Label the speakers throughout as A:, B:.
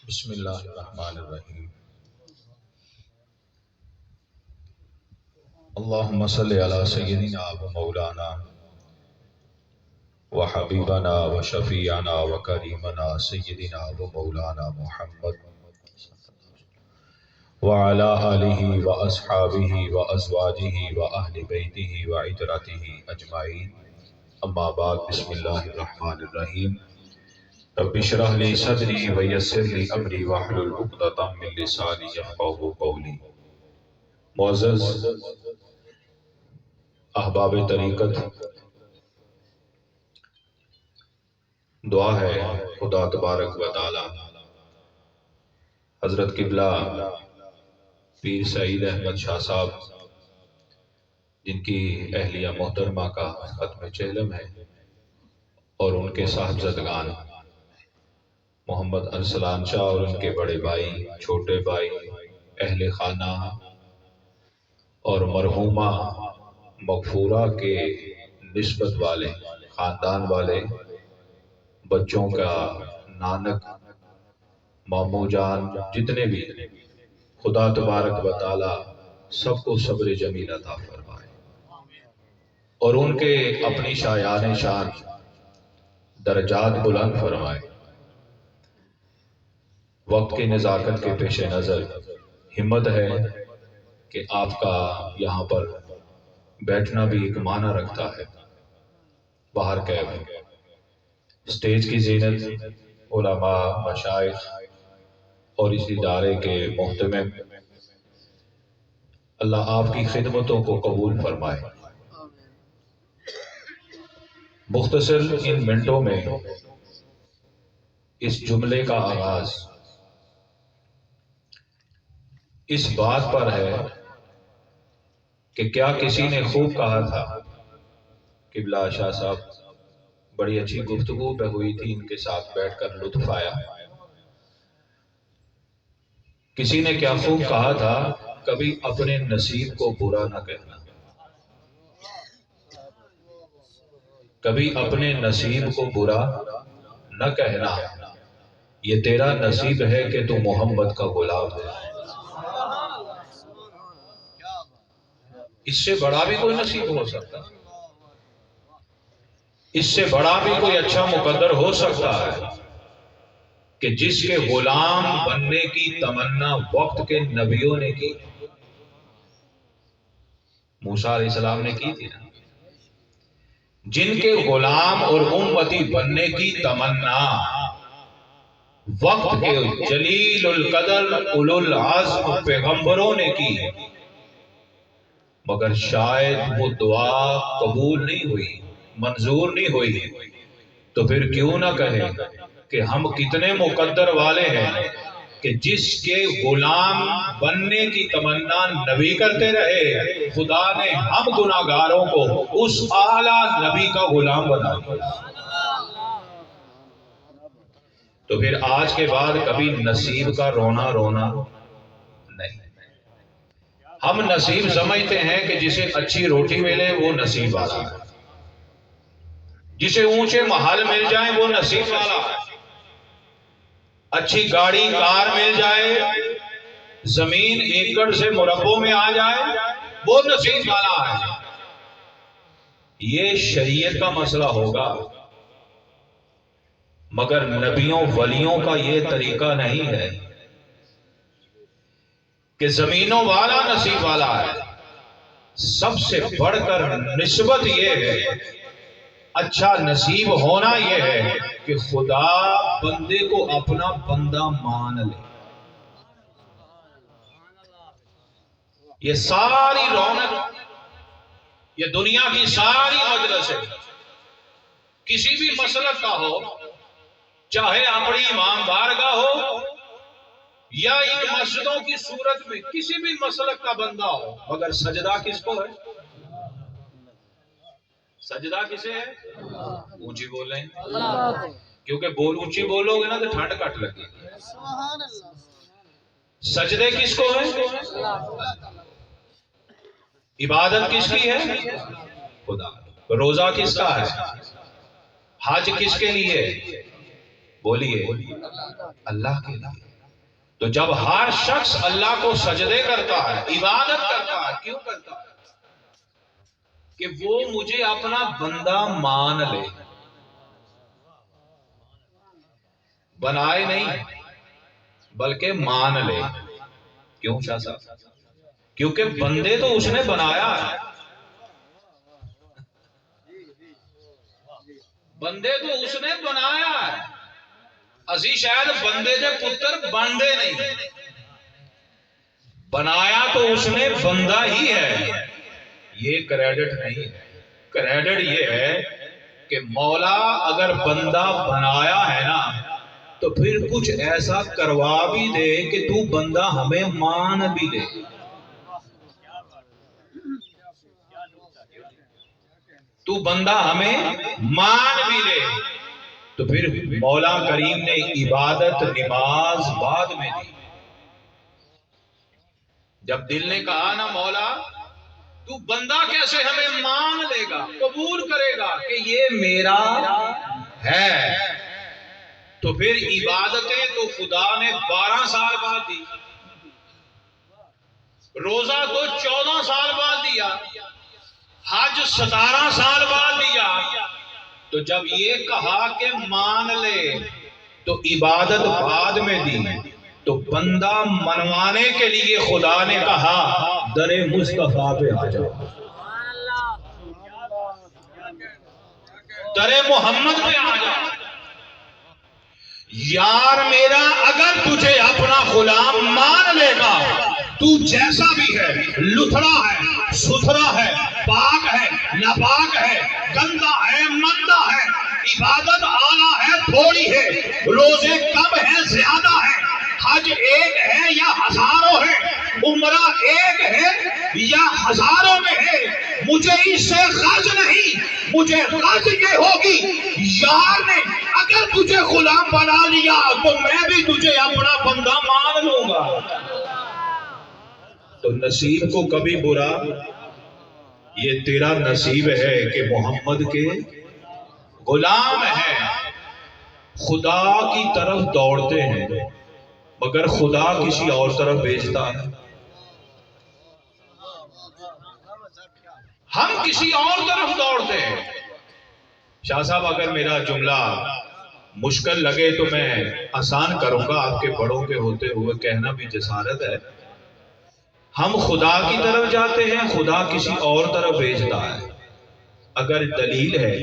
A: بسم اللہ الرحمن الرحیم۔ اللہم صلی علی سیدنا و مولانا و حبیبنا و شفیعنا و کریمنا سیدنا و مولانا محمد وعلی آلہ و اصحابہ و ازواجہ و اہل بیتہ و عترتہ اجمعین، اما بعد۔ بسم اللہ الرحمن الرحیم۔ رب اشرح لی صدری ویسر لی امری واحلل عقدۃ من لسانی یفقہوا قولی۔ معزز احباب طریقت، دعا ہے خدا تبارک و تعالی حضرت قبلہ پیر سعید احمد شاہ صاحب، جن کی اہلیہ محترمہ کا ختم چہلم ہے، اور ان کے صاحبزادگان محمد ارسلان شاہ اور ان کے بڑے بھائی، چھوٹے بھائی، اہل خانہ اور مرحومہ مغفورہ کے نسبت والے خاندان والے بچوں کا نانک ماموں جان، جتنے بھی، خدا تبارک و تعالی سب کو صبر جمیل عطا فرمائے اور ان کے اپنی شایان شان درجات بلند فرمائے۔ وقت کی نزاکت کے پیش نظر ہمت ہے کہ آپ کا یہاں پر بیٹھنا بھی ایک معنی رکھتا ہے۔ باہر کیب سٹیج کی زینت، علماء، مشائخ اور اس ادارے کے محتمم، اللہ آپ کی خدمتوں کو قبول فرمائے۔ مختصر ان منٹوں میں اس جملے کا آغاز اس بات پر ہے کہ کیا کسی نے خوب کہا تھا، قبلہ شاہ صاحب بڑی اچھی گفتگو پہ ہوئی تھی، ان کے ساتھ بیٹھ کر لطف آیا۔ کسی نے کیا خوب کہا تھا، کبھی اپنے نصیب کو برا نہ کہنا، کبھی اپنے نصیب کو برا نہ کہنا، یہ تیرا نصیب ہے کہ تو محمد کا غلام ہے۔ اس سے بڑا بھی کوئی نصیب ہو سکتا ہے، اس سے بڑا بھی کوئی اچھا مقدر ہو سکتا ہے کہ جس کے غلام بننے کی تمنا وقت کے نبیوں نے کی۔ موسیٰ علیہ السلام نے کی تھی نا، جن کے غلام اور امتی بننے کی تمنا وقت کے جلیل القدر اولو العزم پیغمبروں نے کی، مگر شاید وہ دعا قبول نہیں ہوئی، منظور نہیں ہوئی۔ تو پھر کیوں نہ کہے کہ ہم کتنے مقدر والے ہیں کہ جس کے غلام بننے کی تمنا نبی کرتے رہے، خدا نے ہم گناہگاروں کو اس اعلیٰ نبی کا غلام بنا دیا۔ تو پھر آج کے بعد کبھی نصیب کا رونا نہیں۔ ہم نصیب سمجھتے ہیں کہ جسے اچھی روٹی ملے وہ نصیب والا ہے، جسے اونچے محل مل جائیں وہ نصیب والا ہے، اچھی گاڑی کار مل جائے، زمین ایکڑ سے مربوں میں آ جائے، وہ نصیب والا ہے۔ یہ شریعت کا مسئلہ ہوگا، مگر نبیوں ولیوں کا یہ طریقہ نہیں ہے کہ زمینوں والا نصیب والا ہے۔ سب سے بڑھ کر نسبت یہ ہے، اچھا نصیب ہونا یہ ہے کہ خدا بندے کو اپنا بندہ مان لے۔ یہ ساری رونق، یہ دنیا کی ساری مجلس ہے، کسی بھی مسلک کا ہو، چاہے اپنی امام بارگاہ ہو یا ان مسجدوں کی صورت میں کسی بھی مسلک کا بندہ ہو، مگر سجدہ کس کو ہے؟ سجدہ کسے ہے؟ اونچی بول رہے ہیں، کیونکہ اونچی بولو گے نا تو ٹھنڈ کٹ لگے گی۔ سجدے کس کو ہے؟ عبادت کس کی ہے؟ خدا۔ روزہ کس کا ہے؟ حج کس کے لیے؟ بولیے، اللہ کے لیے۔ تو جب ہر شخص اللہ کو سجدے کرتا ہے، عبادت کرتا ہے، کیوں کرتا ہے؟ کہ وہ مجھے اپنا بندہ مان لے، بنائے نہیں بلکہ مان لے۔ کیوں شاہ صاحب؟ کیونکہ بندے تو اس نے بنایا ہے، بندے تو اس نے بنایا ہے۔ اسی شاید بندے دے پتر بندے نہیں، بنایا تو اس نے بندہ ہی ہے۔ یہ کریڈٹ نہیں ہے، کریڈٹ یہ ہے کہ مولا اگر بندہ بنایا ہے نا تو پھر کچھ ایسا کروا بھی دے کہ تو بندہ ہمیں مان بھی دے۔ تو بندہ ہمیں مان بھی لے۔ تو پھر مولا کریم نے عبادت نماز بعد میں دی۔ جب دل نے کہا نا مولا تو بندہ کیسے ہمیں مان لے گا، قبول کرے گا کہ یہ میرا ہے، تو پھر عبادتیں تو خدا نے 12 سال بعد دی، روزہ تو 14 سال بعد دیا، حج 17 سال بعد دیا۔ تو جب یہ کہا کہ مان لے تو عبادت بعد میں دی۔ تو بندہ منوانے کے لیے خدا نے کہا در مصطفیٰ پہ آ جاؤ، در محمد پہ آ جاؤ۔ یار میرا اگر تجھے اپنا غلام مان لے گا، تو جیسا بھی ہے، لتھڑا ہے، ستھرا ہے، پاک ہے، ناپاک ہے، گندا ہے، مندہ ہے، عبادت اعلیٰ ہے، تھوڑی ہے، روزے کم ہیں، زیادہ ہے، حج ایک ہے یا ہزاروں ہے، عمرہ ایک ہے یا ہزاروں میں ہے، مجھے اس سے غرض نہیں، مجھے غرض یہ ہوگی یار نے اگر تجھے غلام بنا لیا تو میں بھی تجھے اپنا بندہ مان لوں گا۔ تو نصیب کو کبھی برا، یہ تیرا نصیب ہے کہ محمد کے غلام ہیں، خدا کی طرف دوڑتے ہیں مگر خدا کسی اور طرف بھیجتا ہے۔ ہم کسی اور طرف دوڑتے ہیں۔ شاہ صاحب اگر میرا جملہ مشکل لگے تو میں آسان کروں گا، آپ کے بڑوں کے ہوتے ہوئے کہنا بھی جسارت ہے۔ ہم خدا کی طرف جاتے ہیں، خدا کسی اور طرف بھیجتا ہے۔ اگر دلیل ہے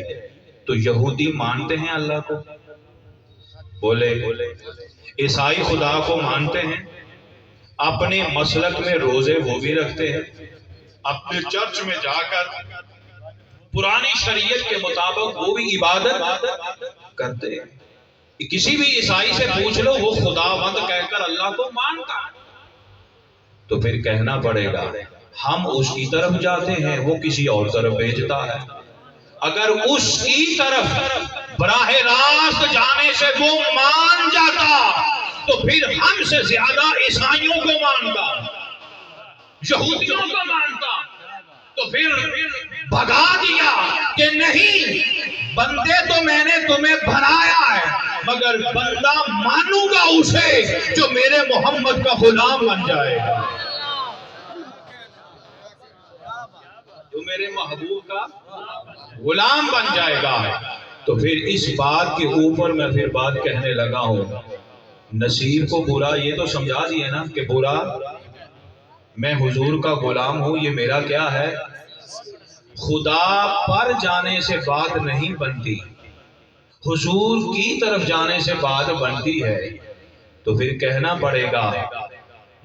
A: تو یہودی مانتے ہیں اللہ کو، بولے عیسائی خدا کو مانتے ہیں، اپنے مسلک میں روزے وہ بھی رکھتے ہیں، اپنے چرچ میں جا کر پرانی شریعت کے مطابق وہ بھی عبادت کرتے ہیں۔ کسی بھی عیسائی سے پوچھ لو وہ خداوند کہہ کر اللہ کو مانتا ہے، تو پھر کہنا پڑے گا ہم اس کی طرف جاتے ہیں، وہ کسی اور طرف بھیجتا ہے۔ اگر اس کی طرف براہ راست جانے سے وہ مان جاتا تو پھر ہم سے زیادہ عیسائیوں کو مانتا، یہودیوں کو مانتا، تو پھر بھگا دیا کہ نہیں، بندے تو میں نے تمہیں بنایا ہے مگر بندہ مانوں گا اسے جو میرے محمد کا غلام بن جائے گا، جو میرے محبوب کا غلام بن جائے گا۔ تو پھر اس بات کے اوپر میں پھر بات کہنے لگا ہوں، نصیب کو برا یہ تو سمجھا دیے نا کہ برا میں حضور کا غلام ہوں، یہ میرا کیا ہے؟ خدا پر جانے سے بات نہیں بنتی، حضور کی طرف جانے سے بات بنتی ہے۔ تو پھر کہنا پڑے گا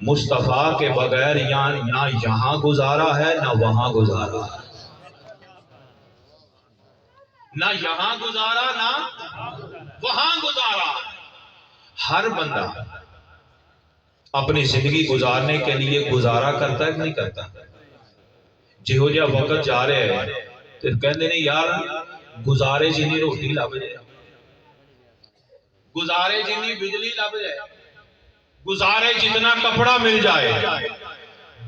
A: مصطفیٰ کے بغیر نہ یہاں گزارا ہے نہ وہاں گزارا، نہ یہاں گزارا نہ وہاں گزارا۔ ہر بندہ اپنی زندگی گزارنے کے لیے گزارا کرتا ہے کہ نہیں کرتا؟ جہو جہاں وقت جا رہے ہیں تو کہتے نہیں یار گزارے جنی روٹی لب جائے، گزارے جنی بجلی لب جائے، گزارے جتنا کپڑا مل جائے،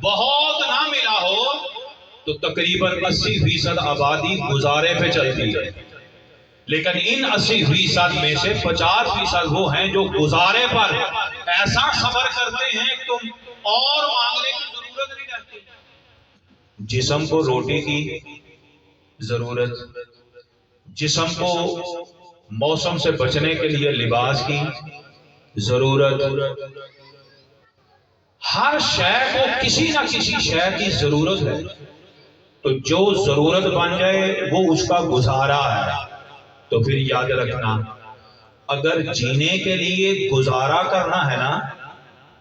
A: بہت نہ ملا ہو تو تقریباً 80% آبادی گزارے پہ چلتی ہے، لیکن ان 80% میں سے 50% وہ ہیں جو گزارے پر ایسا صبر کرتے ہیں تم اور مانگنے کی ضرورت نہیں رہتی. جسم کو روٹی کی ضرورت، جسم کو موسم سے بچنے کے لیے لباس کی ضرورت، ہر شے کو کسی نہ کسی شے کی ضرورت ہے. تو جو ضرورت بن جائے وہ اس کا گزارا ہے. تو پھر یاد رکھنا، اگر جینے کے لیے گزارا کرنا ہے نا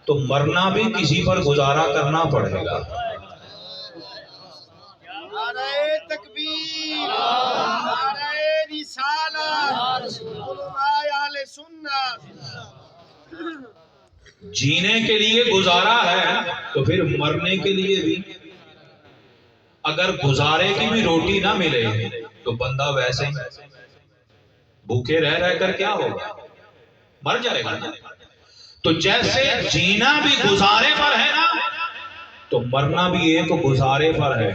A: تو مرنا بھی کسی پر گزارا کرنا پڑے گا.
B: نعرہ تکبیر، نعرہ رسالت، علماء اہل سنت.
A: جینے کے لیے گزارا ہے تو پھر مرنے کے لیے بھی. اگر گزارے کی بھی روٹی نہ ملے تو بندہ ویسے بھوکے رہ رہ کر کیا ہوگا، مر جائے گا. تو جیسے جینا بھی گزارے پر ہے نا تو مرنا بھی ایک گزارے پر ہے.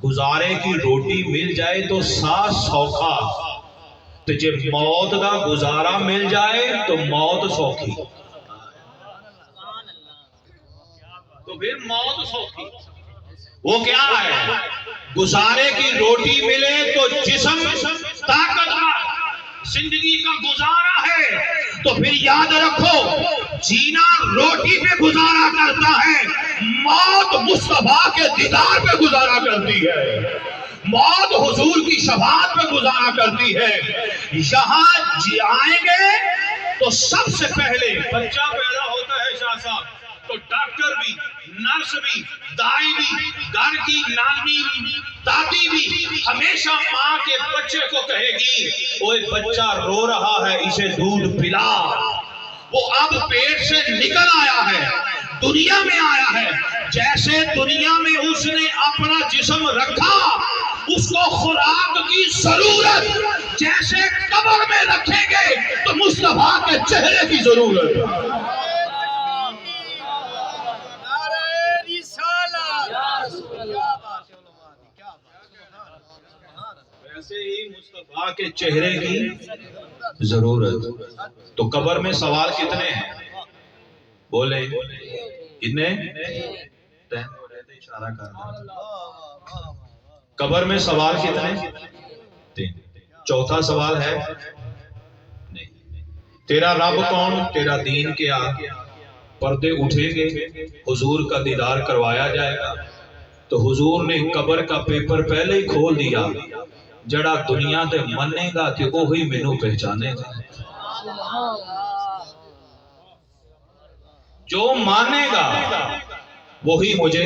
A: گزارے کی روٹی مل جائے تو ساتھ سوکھا، تو جب موت کا گزارا مل جائے تو موت سوکھی. تو پھر موت سوکھی وہ کیا ہے؟ گزارے کی روٹی ملے تو جسم طاقتور، زندگی کا گزارا ہے. تو پھر یاد رکھو، جینا روٹی پہ گزارا کرتا ہے، موت مصطفیٰ کے دیدار پہ گزارا کرتی ہے، موت حضور کی شفاعت پہ گزارا کرتی ہے. یہاں آئیں گے تو سب سے پہلے بچہ پیدا ہوتا ہے شاہ صاحب، تو ڈاکٹر بھی، نرس بھی، دائی بھی، گھر کی نانی بھی، دادی بھی ہمیشہ ماں کے بچے کو کہے گی اوے بچہ رو رہا ہے اسے دودھ پلا. وہ اب پیٹ سے نکل آیا ہے، دنیا میں آیا ہے. جیسے دنیا میں اس نے اپنا جسم رکھا، اس کو خوراک کی ضرورت جیسے قبر میں رکھیں گے تو مصطفیٰ کے چہرے کی ضرورت. ویسے ہی مصطفیٰ کے چہرے کی ضرورت. تو قبر میں سوال کتنے ہیں؟ بولیں کتنے؟ اشارہ کرنا. قبر میں سوال کتنے؟ تین. چوتھا سوال ہے نہیں. تیرا رب کون، تیرا دین کیا. پردے اٹھیں گے، حضور کا دیدار کروایا جائے گا. تو حضور نے قبر کا پیپر پہلے ہی کھول دیا، جڑا دنیا دے منے گا کہ وہی مینوں پہچانے گا. جو مانے گا وہی مجھے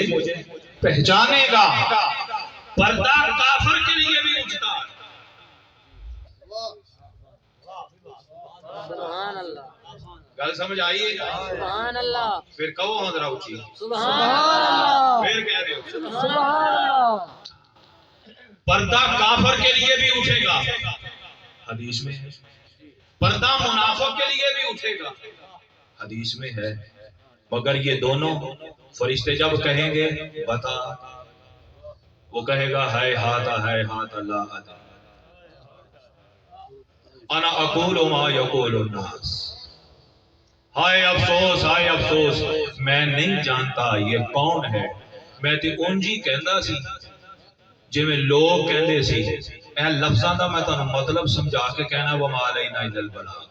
A: پہچانے گا. پردہ کافر کے لیے بھی اٹھتا ہے.
C: سبحان اللہ،
A: گل سمجھ آئیے؟
C: سبحان اللہ،
A: پھر کہو ہاں ذرا اونچی،
C: سبحان اللہ،
A: پھر کہہ رہے ہو
C: سبحان اللہ.
A: پردہ کافر کے لیے بھی اٹھے گا، حدیث میں ہے. پردہ منافق کے لیے بھی اٹھے گا، حدیث میں ہے. مگر یہ دونوں فرشتے جب کہیں گے بتا، وہ کہے گا ہے ہاتھ اللہ انا اقول ما یقول الناس. ہائے افسوس میں نہیں جانتا یہ کون ہے. میں تے اونجی کہندا سی جویں لوگ کہندے سی. اے لفظاں دا میں تانوں مطلب سمجھا کے کہنا وما علینا الا البلاغ.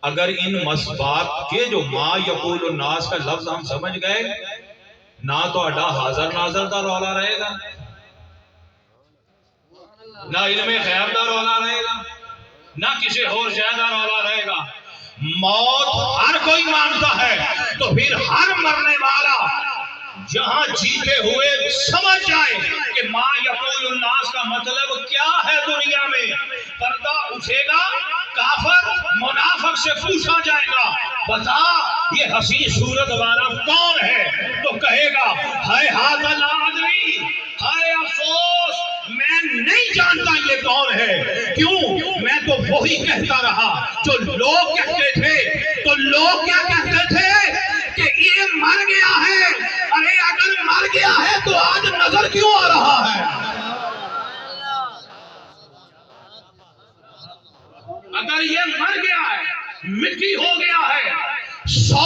A: اگر ان مسبات کے جو ما یقول الناس کا لفظ ہم سمجھ گئے، نہ تو اڈا حاضر ناظر دا رولا رہے گا، نہ علم غیب دا رولا رہے گا، نہ کسی اور شے دا رولا رہے گا. موت ہر کوئی مانتا ہے. تو پھر ہر مرنے والا جہاں جیتے ہوئے سمجھ جائے کہ ما یقول الناس کا مطلب کیا ہے. دنیا میں پردہ اٹھے گا، کافر منافق سے پوچھا جائے گا بتا یہ حسین صورت والا کون ہے، تو کہے گا ہائے ہاتھ اللہ ادری، ہائے افسوس میں نہیں جانتا یہ کون ہے. کیوں؟ میں تو وہی کہتا رہا جو لوگ کہتے تھے. تو لوگ کیا کہتے تھے کہ یہ مر گیا ہے. ارے اگر مر گیا ہے تو آج نظر کیوں آ رہا ہے؟ اگر یہ مر گیا ہے، مٹی ہو گیا ہے، 100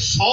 A: 100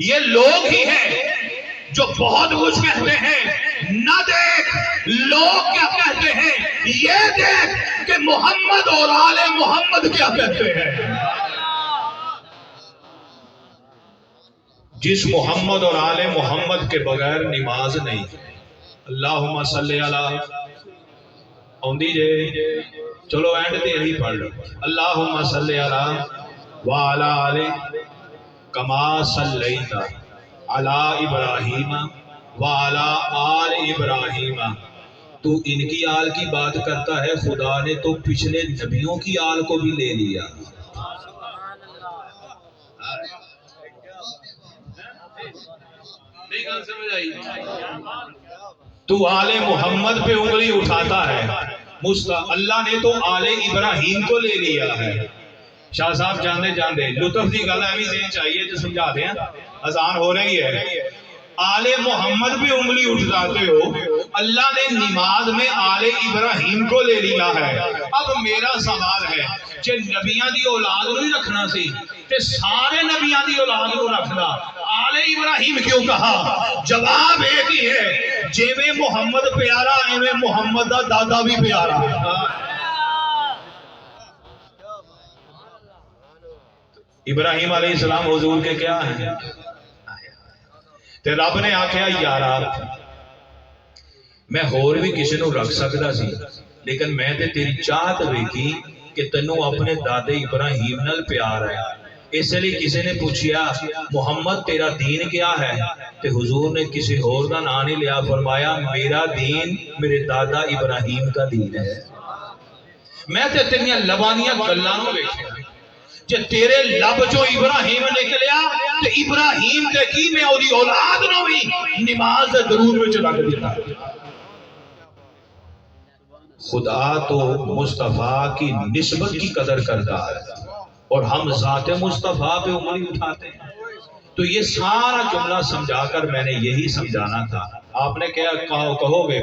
A: یہ لوگ ہی ہیں جو بہت کچھ کہتے ہیں، نہ دیکھ لوگ کیا کہتے ہیں، یہ دیکھ کہ محمد اور آل محمد کیا کہتے ہیں۔ جس محمد اور آل محمد کے بغیر نماز نہیں۔ اللہم صلی علی اوندی جے، چلو اینڈ تے یہی پڑھ لو، اللہم صلی علی وعلی آل کما صلیت علی ابراہیم وعلی آل ابراہیم۔ تو ان کی آل کی بات کرتا ہے، خدا نے تو پچھلے نبیوں کی آل کو بھی لے لیا۔ نہیں گل سمجھ آئی؟ تو آل محمد پہ انگلی اٹھاتا ہے، اللہ نے تو آل ابراہیم کو لے لیا ہے۔ شاہ صاحب جاندے لطف دی گل ایویں دین چاہیے تو سمجھا دیں، اذان ہو رہی ہے۔ آل محمد پہ انگلی اٹھاتے ہو، اللہ نے نماز میں آل ابراہیم کو لے لیا ہے۔ اب میرا سوال ہے کہ نبیاں دی اولاد نو ہی رکھنا سی تے سارے نبیاں دی اولاد کو رکھنا، آل ابراہیم کیوں کہا؟ جواب ایک ہی ہے، جیویں محمد پیارا ایویں محمد دا دادا بھی پیارا۔ ابراہیم علیہ السلام حضور کے کیا ہیں؟ تے رب نے آکھیا یارا میں ہور بھی کسی نو رکھ سکدا سی، لیکن میں تے تیری چاہت ویکھی کہ تینوں اپنے دادے ابراہیم نال پیار ہے، اس لیے کسی نے پوچھیا محمد تیرا دین کیا ہے؟ تے حضور نے کسی اور دا نام نہیں لیا، فرمایا میرا دین میرے دادا ابراہیم کا دین ہے۔ میں تے تیریاں لبانیاں گلاں نو ویکھیا، جے تیرے لب جو ابراہیم نکلیا تے ابراہیم تے کی میں اودی اولاد نو بھی نماز درود وچ رکھ دیتا۔ خدا تو مصطفیٰ کی نسبت کی قدر کرتا ہے اور ہم ذات مصطفیٰ پہ انگلی اٹھاتے ہیں۔ تو یہ سارا جملہ سمجھا کر میں نے یہی سمجھانا تھا۔ آپ نے کیا کہو گے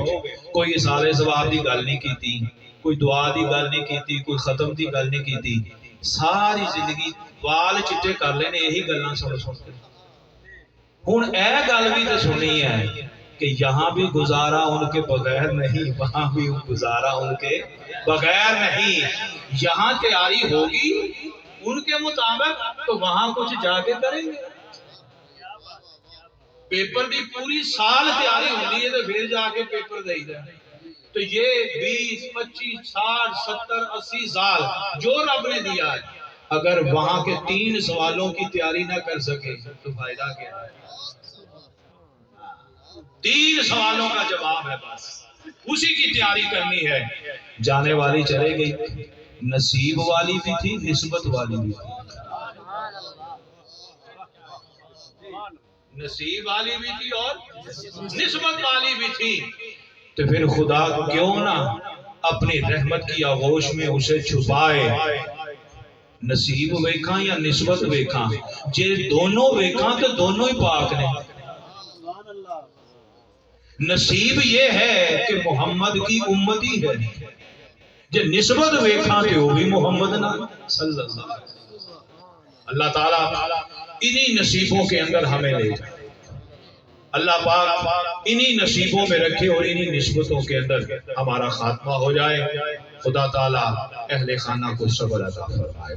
A: کوئی اصالے ثواب دی گل نہیں کیتی، کوئی دعا دی گل نہیں کیتی، کوئی ختم دی گل نہیں کیتی، ساری زندگی وال چٹے کر لینے یہی گلاں سنتے۔ ہن اے گل بھی تو سنی ہے کہ یہاں بھی گزارا ان کے بغیر نہیں، وہاں بھی گزارا ان کے بغیر نہیں۔ یہاں تیاری ہوگی ان کے مطابق تو وہاں کچھ جا کے کریں گے۔ پیپر دی پوری سال تیاری ہوتی ہے تو پھر جا کے پیپر دے دیں۔ تو یہ 20 25 60 70 80 سال جو رب نے دیا ہے، اگر وہاں کے 3 سوالوں کی تیاری نہ کر سکے تو فائدہ کیا ہے؟ 3 سوالوں کا جواب ہے، بس اسی کی تیاری کرنی ہے۔ جانے والی چلے گئی، نصیب والی بھی تھی، نسبت والی بھی تھی۔ نصیب والی بھی تھی اور نسبت والی بھی تھی۔ تو پھر خدا کیوں نہ اپنی رحمت کی آغوش میں اسے چھپائے؟ نصیب ویکھاں یا نسبت ویکھاں، جے دونوں ویکھاں تو دونوں ہی پاک نے۔ نصیب یہ ہے کہ محمد کی امتی ہے، جے نسبت ویکھاں تو وہ بھی محمد نہ صلی اللہ علیہ وسلم۔ اللہ تعالیٰ انہی نصیبوں کے اندر ہمیں لے جائے، اللہ پاک انہی نصیبوں میں رکھے اور انہی نسبتوں کے اندر ہمارا خاتمہ ہو جائے۔ خدا تعالیٰ اہل خانہ کو صبر عطا فرمائے۔